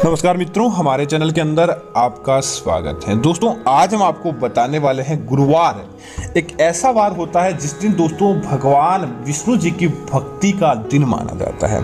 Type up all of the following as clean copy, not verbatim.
नमस्कार मित्रों, हमारे चैनल के अंदर आपका स्वागत है। दोस्तों, आज हम आपको बताने वाले हैं गुरुवार एक ऐसा वार होता है जिस दिन दोस्तों भगवान विष्णु जी की भक्ति का दिन माना जाता है।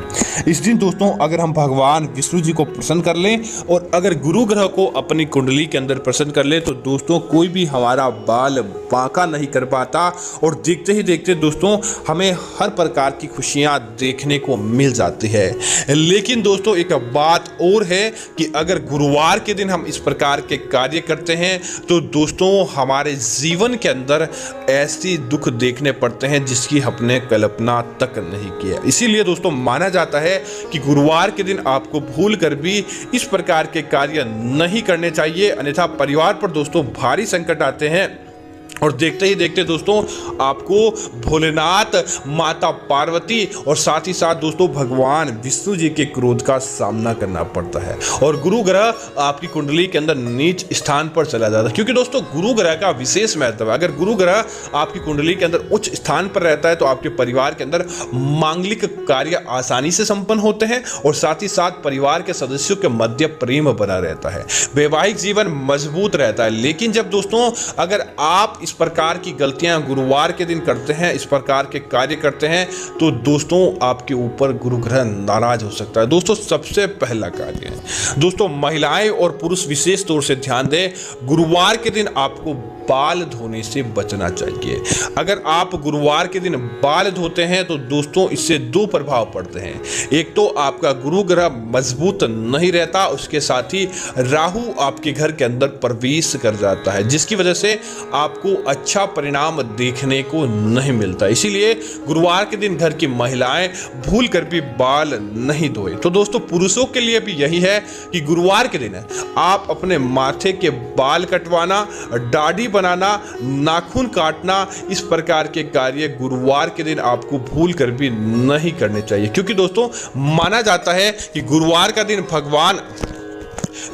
इस दिन दोस्तों अगर हम भगवान विष्णु जी को प्रसन्न कर लें और अगर गुरु ग्रह को अपनी कुंडली के अंदर प्रसन्न कर ले तो दोस्तों कोई भी हमारा बाल बांका नहीं कर पाता और देखते ही देखते दोस्तों हमें हर प्रकार की खुशियां देखने को मिल जाती है। लेकिन दोस्तों एक बात और है कि अगर गुरुवार के दिन हम इस प्रकार के कार्य करते हैं तो दोस्तों हमारे जीवन के अंदर ऐसी दुख देखने पड़ते हैं जिसकी हमने कल्पना तक नहीं किया। इसीलिए दोस्तों माना जाता है कि गुरुवार के दिन आपको भूल कर भी इस प्रकार के कार्य नहीं करने चाहिए, अन्यथा परिवार पर दोस्तों भारी संकट आते हैं और देखते ही देखते दोस्तों आपको भोलेनाथ, माता पार्वती और साथ ही साथ दोस्तों भगवान विष्णु जी के क्रोध का सामना करना पड़ता है और गुरु ग्रह आपकी कुंडली के अंदर नीच स्थान पर चला जाता है। क्योंकि दोस्तों गुरु ग्रह का विशेष महत्व है। अगर गुरु ग्रह आपकी कुंडली के अंदर उच्च स्थान पर रहता है तो आपके परिवार के अंदर मांगलिक कार्य आसानी से संपन्न होते हैं और साथ ही साथ परिवार के सदस्यों के मध्य प्रेम बना रहता है, वैवाहिक जीवन मजबूत रहता है। लेकिन जब दोस्तों अगर आप इस प्रकार की गलतियां गुरुवार के दिन करते हैं, इस प्रकार के कार्य करते हैं तो दोस्तों आपके ऊपर गुरु ग्रह नाराज हो सकता है। दोस्तों सबसे पहला कार्य है दोस्तों महिलाएं और पुरुष विशेष तौर से ध्यान दें, गुरुवार के दिन आपको बाल धोने से बचना चाहिए। अगर आप गुरुवार के दिन बाल धोते हैं तो दोस्तों इससे दो प्रभाव पड़ते हैं। एक तो आपका गुरु ग्रह मजबूत नहीं रहता, उसके साथ ही राहु आपके घर के अंदर प्रवेश कर जाता है जिसकी वजह से आपको अच्छा परिणाम देखने को नहीं मिलता। इसीलिए गुरुवार के दिन घर की महिलाएं भूल कर भी बाल नहीं धोए। तो दोस्तों पुरुषों के लिए भी यही है कि गुरुवार के दिन आप अपने माथे के बाल कटवाना, दाढ़ी बनाना, नाखून काटना, इस प्रकार के कार्य गुरुवार के दिन आपको भूल कर भी नहीं करने चाहिए। क्योंकि दोस्तों माना जाता है कि गुरुवार का दिन भगवान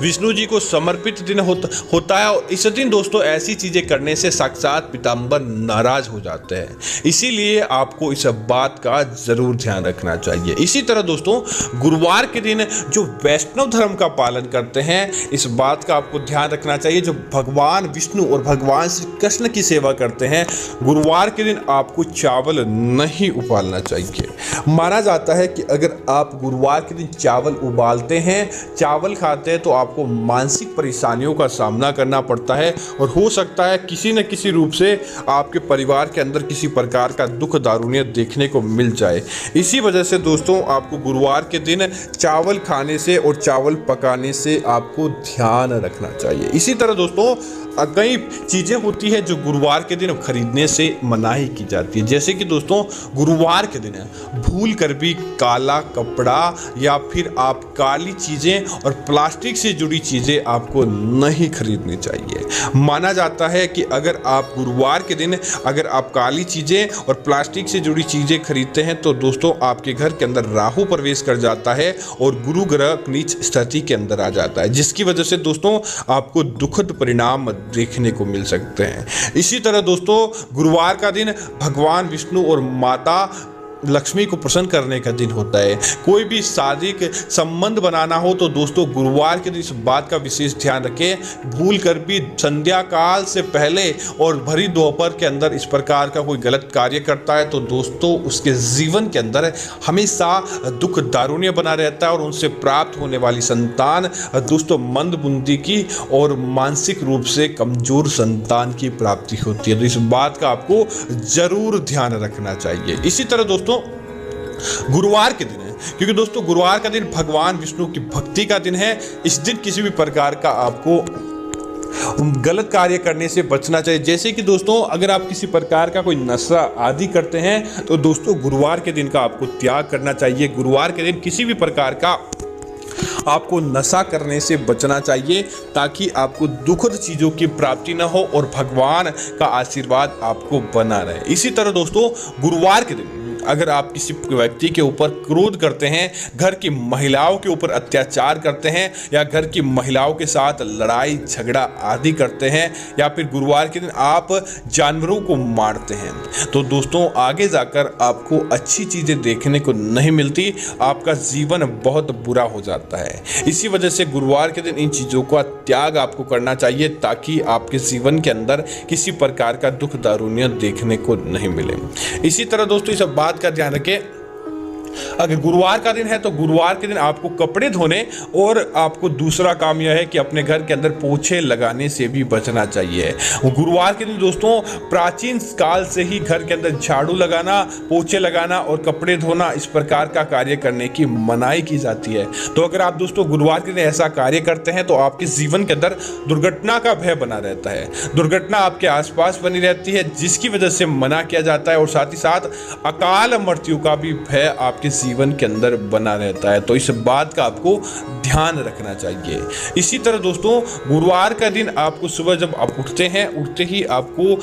विष्णु जी को समर्पित दिन होता है और इस दिन दोस्तों ऐसी चीजें करने से साक्षात पीताम्बर नाराज हो जाते हैं। इसीलिए आपको इस बात का जरूर ध्यान रखना चाहिए। इसी तरह दोस्तों गुरुवार के दिन जो वैष्णव धर्म का पालन करते हैं, इस बात का आपको ध्यान रखना चाहिए। जो भगवान विष्णु और भगवान श्री कृष्ण की सेवा करते हैं, गुरुवार के दिन आपको चावल नहीं उबालना चाहिए। माना जाता है कि अगर आप गुरुवार के दिन चावल उबालते हैं, चावल खाते हैं तो आपको मानसिक परेशानियों का सामना करना पड़ता है और हो सकता है किसी न किसी रूप से आपके परिवार के अंदर किसी प्रकार का दुख दारुण्य देखने को मिल जाए। इसी वजह से दोस्तों आपको गुरुवार के दिन चावल खाने से और चावल पकाने से आपको ध्यान रखना चाहिए। इसी तरह दोस्तों कई चीज़ें होती है जो गुरुवार के दिन खरीदने से मनाही की जाती है। जैसे कि दोस्तों गुरुवार के दिन भूल कर भी काला कपड़ा या फिर आप काली चीज़ें और प्लास्टिक से जुड़ी चीज़ें आपको नहीं खरीदनी चाहिए। माना जाता है कि अगर आप गुरुवार के दिन अगर आप काली चीज़ें और प्लास्टिक से जुड़ी चीज़ें खरीदते हैं तो दोस्तों आपके घर के अंदर राहु प्रवेश कर जाता है और गुरु ग्रह नीच स्थिति के अंदर आ जाता है जिसकी वजह से दोस्तों आपको दुखद परिणाम देखने को मिल सकते हैं। इसी तरह दोस्तों गुरुवार का दिन भगवान विष्णु और माता लक्ष्मी को प्रसन्न करने का दिन होता है। कोई भी शारीरिक संबंध बनाना हो तो दोस्तों गुरुवार के दिन इस बात का विशेष ध्यान रखें, भूल कर भी संध्या काल से पहले और भरी दोपहर के अंदर इस प्रकार का कोई गलत कार्य करता है तो दोस्तों उसके जीवन के अंदर हमेशा दुख दारुण्य बना रहता है और उनसे प्राप्त होने वाली संतान दोस्तों मंदबुद्धि की और मानसिक रूप से कमजोर संतान की प्राप्ति होती है। तो इस बात का आपको जरूर ध्यान रखना चाहिए। इसी तरह दोस्तों गुरुवार के दिन है, क्योंकि दोस्तों गुरुवार का दिन भगवान विष्णु की भक्ति का दिन है। इस दिन किसी भी प्रकार का आपको गलत कार्य करने से बचना चाहिए। जैसे कि दोस्तों अगर आप किसी प्रकार का कोई नशा आदि करते हैं तो दोस्तों गुरुवार के दिन का आपको त्याग करना चाहिए। गुरुवार के दिन किसी भी प्रकार का आपको नशा करने से बचना चाहिए ताकि आपको दुखद चीज़ों की प्राप्ति न हो और भगवान का आशीर्वाद आपको बना रहे। इसी तरह दोस्तों गुरुवार के दिन अगर आप किसी व्यक्ति के ऊपर क्रोध करते हैं, घर की महिलाओं के ऊपर अत्याचार करते हैं या घर की महिलाओं के साथ लड़ाई झगड़ा आदि करते हैं या फिर गुरुवार के दिन आप जानवरों को मारते हैं, तो दोस्तों आगे जाकर आपको अच्छी चीज़ें देखने को नहीं मिलती, आपका जीवन बहुत बुरा हो जाता है। इसी वजह से गुरुवार के दिन इन चीज़ों का त्याग आपको करना चाहिए ताकि आपके जीवन के अंदर किसी प्रकार का दुख दारुण्य देखने को नहीं मिले। इसी तरह दोस्तों इस बात का ध्यान रखें, अगर गुरुवार का दिन है तो गुरुवार के दिन आपको कपड़े धोने और आपको दूसरा काम यह है कि अपने घर के अंदर पोछे लगाने से भी बचना चाहिए। गुरुवार के दिन दोस्तों प्राचीन काल से ही घर के अंदर झाड़ू लगाना, पोछे लगाना और कपड़े धोना इस प्रकार का कार्य करने की मनाही की जाती है। तो अगर आप दोस्तों गुरुवार के दिन ऐसा कार्य करते हैं तो आपके जीवन के अंदर दुर्घटना का भय बना रहता है, दुर्घटना आपके आसपास बनी रहती है जिसकी वजह से मना किया जाता है और साथ ही साथ अकाल मृत्यु का भी भय आपके जीवन के अंदर बना रहता है। तो इस बात का आपको ध्यान रखना चाहिए। इसी तरह दोस्तों गुरुवार का दिन आपको सुबह जब आप उठते हैं, उठते ही आपको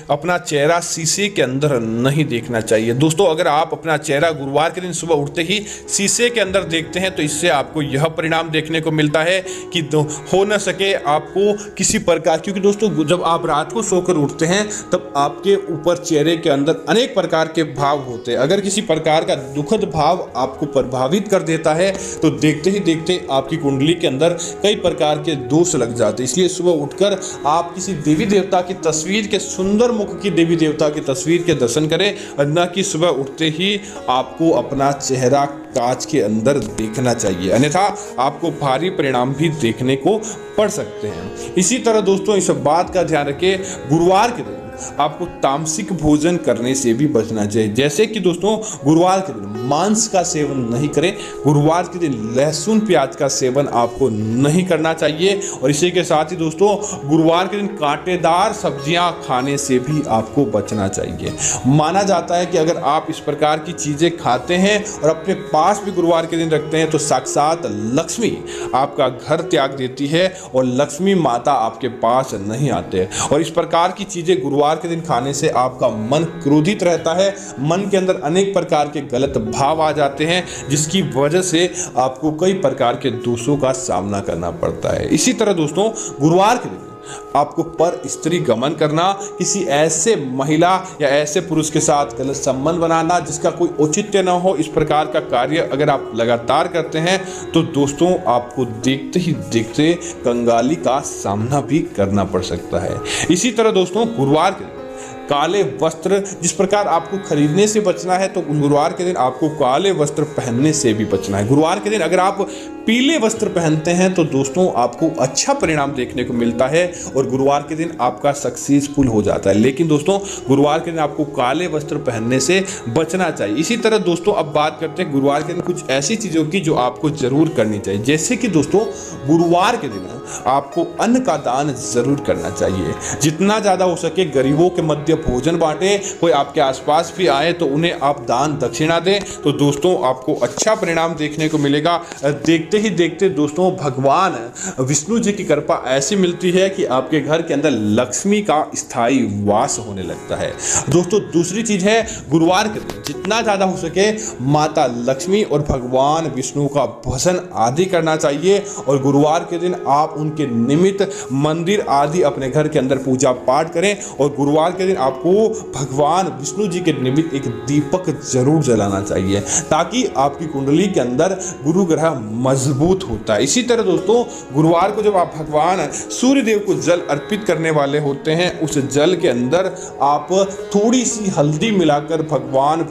अपना चेहरा शीशे के अंदर नहीं देखना चाहिए। दोस्तों अगर आप अपना चेहरा गुरुवार के दिन सुबह उठते ही शीशे के अंदर देखते हैं तो इससे आपको यह परिणाम देखने को मिलता है कि हो न सके आपको किसी प्रकार, क्योंकि दोस्तों जब आप रात को सोकर उठते हैं तब आपके ऊपर चेहरे के अंदर अनेक प्रकार के भाव होते हैं। अगर किसी प्रकार का दुखद भाव आपको प्रभावित कर देता है तो देखते ही देखते आपकी कुंडली के अंदर कई प्रकार के दोष लग जाते हैं। इसलिए सुबह उठकर आप किसी देवी देवता की तस्वीर के, सुंदर मुख की देवी देवता की तस्वीर के दर्शन करें और न कि सुबह उठते ही आपको अपना चेहरा कांच के अंदर देखना चाहिए, अन्यथा आपको भारी परिणाम भी देखने को पड़ सकते हैं। इसी तरह दोस्तों इस बात का ध्यान रखें, गुरुवार के दिन आपको तामसिक भोजन करने से भी बचना चाहिए। जैसे कि दोस्तों गुरुवार के दिन मांस का सेवन नहीं करें, गुरुवार के दिन लहसुन प्याज का सेवन आपको नहीं करना चाहिए और इसी के साथ ही दोस्तों गुरुवार के दिन कांटेदार सब्जियां खाने से भी आपको बचना चाहिए। माना जाता है कि अगर आप इस प्रकार की चीज़ें खाते हैं और अपने पास भी गुरुवार के दिन रखते हैं तो साक्षात लक्ष्मी आपका घर त्याग देती है और लक्ष्मी माता आपके पास नहीं आते। और इस प्रकार की चीज़ें गुरुवार के दिन खाने से आपका मन क्रोधित रहता है, मन के अंदर अनेक प्रकार के गलत भाव आ जाते हैं जिसकी वजह से आपको कई प्रकार के दोषों का सामना करना पड़ता है। इसी तरह दोस्तों गुरुवार के दिन आपको पर स्त्री गमन करना, किसी ऐसे महिला या ऐसे पुरुष के साथ गलत संबंध बनाना जिसका कोई औचित्य न हो, इस प्रकार का कार्य अगर आप लगातार करते हैं तो दोस्तों आपको देखते ही देखते कंगाली का सामना भी करना पड़ सकता है। इसी तरह दोस्तों गुरुवार के काले वस्त्र, जिस प्रकार आपको खरीदने से बचना है तो गुरुवार के दिन आपको काले वस्त्र पहनने से भी बचना है। गुरुवार के दिन अगर आप पीले वस्त्र पहनते हैं तो दोस्तों आपको अच्छा परिणाम देखने को मिलता है और गुरुवार के दिन आपका सक्सेसफुल हो जाता है। लेकिन दोस्तों गुरुवार के दिन आपको काले वस्त्र पहनने से बचना चाहिए। इसी तरह दोस्तों अब बात करते हैं गुरुवार के दिन कुछ ऐसी चीज़ों की जो आपको जरूर करनी चाहिए। जैसे कि दोस्तों गुरुवार के दिन आपको अन्न का दान जरूर करना चाहिए, जितना ज़्यादा हो सके गरीबों के मध्य भोजन बांटे, कोई आपके आसपास भी आए तो उन्हें आप दान दक्षिणा दें, तो दोस्तों आपको अच्छा परिणाम देखने को मिलेगा। देखते ही देखते दोस्तों भगवान विष्णु जी की कृपा ऐसी मिलती है कि आपके घर के अंदर लक्ष्मी का स्थायी वास होने लगता है। दोस्तों दूसरी चीज है गुरुवार के दिन जितना ज्यादा हो सके माता लक्ष्मी और भगवान विष्णु का भजन आदि करना चाहिए और गुरुवार के दिन आप उनके निमित्त मंदिर आदि अपने घर के अंदर पूजा पाठ करें और गुरुवार के दिन आपको भगवान विष्णु जी के निमित्त एक दीपक जरूर जलाना चाहिए ताकि आपकी कुंडली के अंदर गुरु ग्रह मजबूत होता है। इसी तरह दोस्तों गुरुवार को जब आप भगवान सूर्य देव को जल अर्पित करने वाले होते हैं उस जल के अंदर आप थोड़ी सी हल्दी मिलाकर भगवान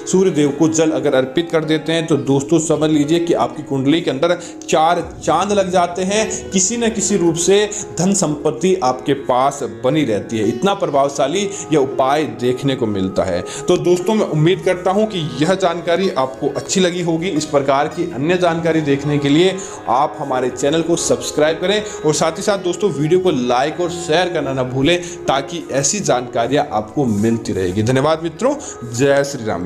सूर्य देव को जल अगर अर्पित कर देते हैं तो दोस्तों समझ लीजिए कि आपकी कुंडली के अंदर 4 चांद लग जाते हैं, किसी न किसी रूप से धन संपत्ति आपके पास बनी रहती है। इतना प्रभावशाली यह उपाय देखने को मिलता है। तो दोस्तों मैं उम्मीद करता हूं कि यह जानकारी आपको अच्छी लगी होगी। इस प्रकार की अन्य जानकारी देखने के लिए आप हमारे चैनल को सब्सक्राइब करें और साथ ही साथ दोस्तों वीडियो को लाइक और शेयर करना ना भूलें ताकि ऐसी जानकारियां आपको मिलती रहेगी। धन्यवाद मित्रों, जय श्री राम।